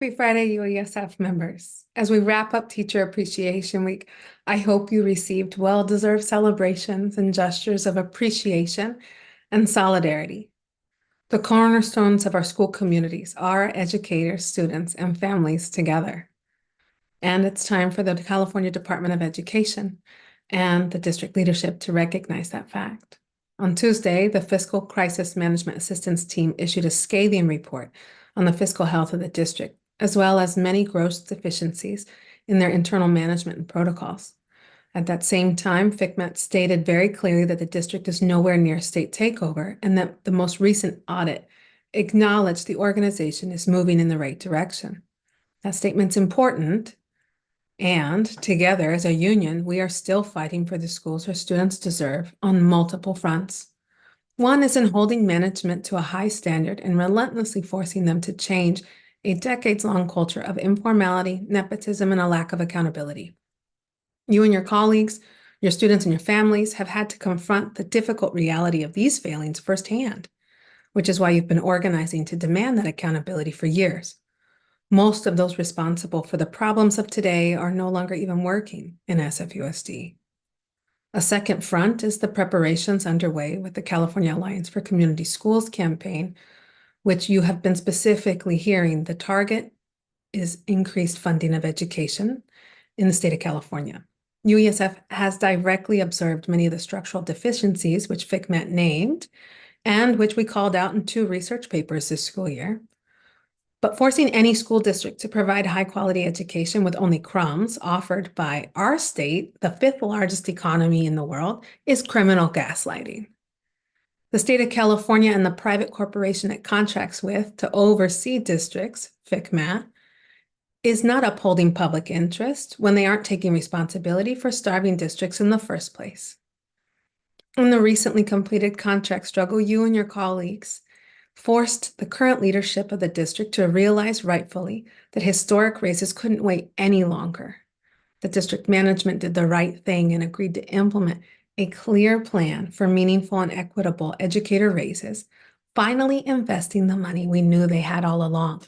Happy Friday, UESF members. As we wrap up Teacher Appreciation Week, I hope you received well-deserved celebrations and gestures of appreciation and solidarity. The cornerstones of our school communities are educators, students, and families together. And it's time for the California Department of Education and the district leadership to recognize that fact. On Tuesday, the Fiscal Crisis Management Assistance Team issued a scathing report on the fiscal health of the district, as well as many gross deficiencies in their internal management and protocols. At that same time, FCMAT stated very clearly that the district is nowhere near state takeover and that the most recent audit acknowledged the organization is moving in the right direction. That statement's important, and together as a union, we are still fighting for the schools our students deserve on multiple fronts. One is in holding management to a high standard and relentlessly forcing them to change a decades-long culture of informality, nepotism, and a lack of accountability. You and your colleagues, your students, and your families have had to confront the difficult reality of these failings firsthand, which is why you've been organizing to demand that accountability for years. Most of those responsible for the problems of today are no longer even working in SFUSD. A second front is the preparations underway with the California Alliance for Community Schools campaign, which you have been specifically hearing. The target is increased funding of education in the state of California. UESF has directly observed many of the structural deficiencies which FCMAT named and which we called out in 2 research papers this school year. But forcing any school district to provide high-quality education with only crumbs offered by our state, the 5th largest economy in the world, is criminal gaslighting. The state of California and the private corporation it contracts with to oversee districts, FCMAT, is not upholding public interest when they aren't taking responsibility for starving districts in the first place. In the recently completed contract struggle, you and your colleagues forced the current leadership of the district to realize rightfully that historic raises couldn't wait any longer. The district management did the right thing and agreed to implement a clear plan for meaningful and equitable educator raises, finally investing the money we knew they had all along.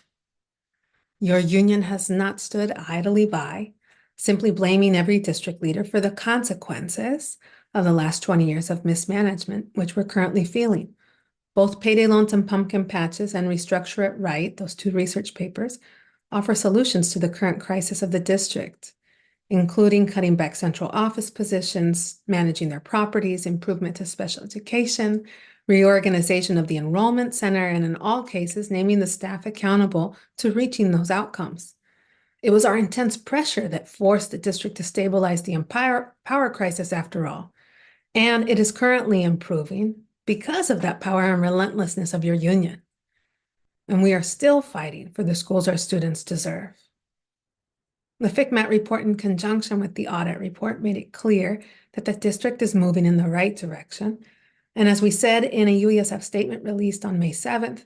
Your union has not stood idly by, simply blaming every district leader for the consequences of the last 20 years of mismanagement, which we're currently feeling. Both Payday Loans and Pumpkin Patches and Restructure It Right, those 2 research papers, offer solutions to the current crisis of the district, including cutting back central office positions, managing their properties, improvement to special education, reorganization of the enrollment center, and in all cases, naming the staff accountable to reaching those outcomes. It was our intense pressure that forced the district to stabilize the power crisis after all, and it is currently improving because of that power and relentlessness of your union. And we are still fighting for the schools our students deserve. The FCMAT report in conjunction with the audit report made it clear that the district is moving in the right direction. And as we said in a UESF statement released on May 7th,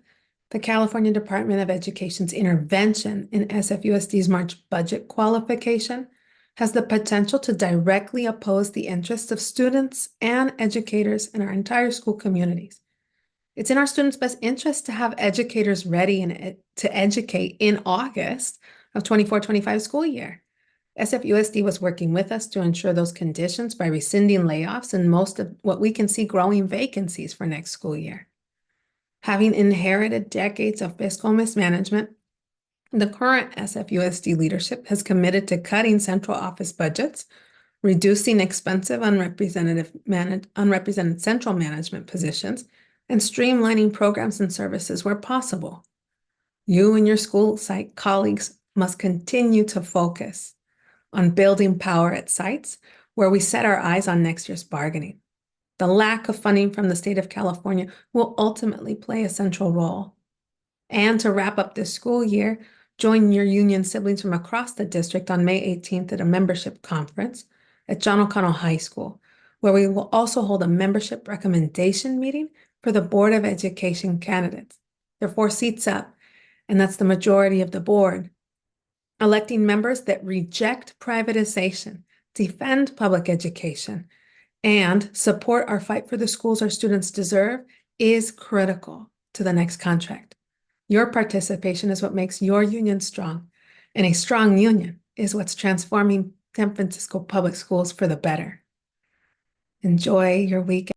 the California Department of Education's intervention in SFUSD's March budget qualification has the potential to directly oppose the interests of students and educators in our entire school communities. It's in our students' best interest to have educators ready and to educate in August of 24-25 school year. SFUSD was working with us to ensure those conditions by rescinding layoffs and most of what we can see growing vacancies for next school year. Having inherited decades of fiscal mismanagement, the current SFUSD leadership has committed to cutting central office budgets, reducing expensive unrepresented central management positions, and streamlining programs and services where possible. You and your school site colleagues must continue to focus on building power at sites where we set our eyes on next year's bargaining. The lack of funding from the state of California will ultimately play a central role. And to wrap up this school year, join your union siblings from across the district on May 18th at a membership conference at John O'Connell High School, where we will also hold a membership recommendation meeting for the Board of Education candidates. There are 4 seats up, and that's the majority of the board. Electing members that reject privatization, defend public education, and support our fight for the schools our students deserve is critical to the next contract. Your participation is what makes your union strong, and a strong union is what's transforming San Francisco Public Schools for the better. Enjoy your weekend.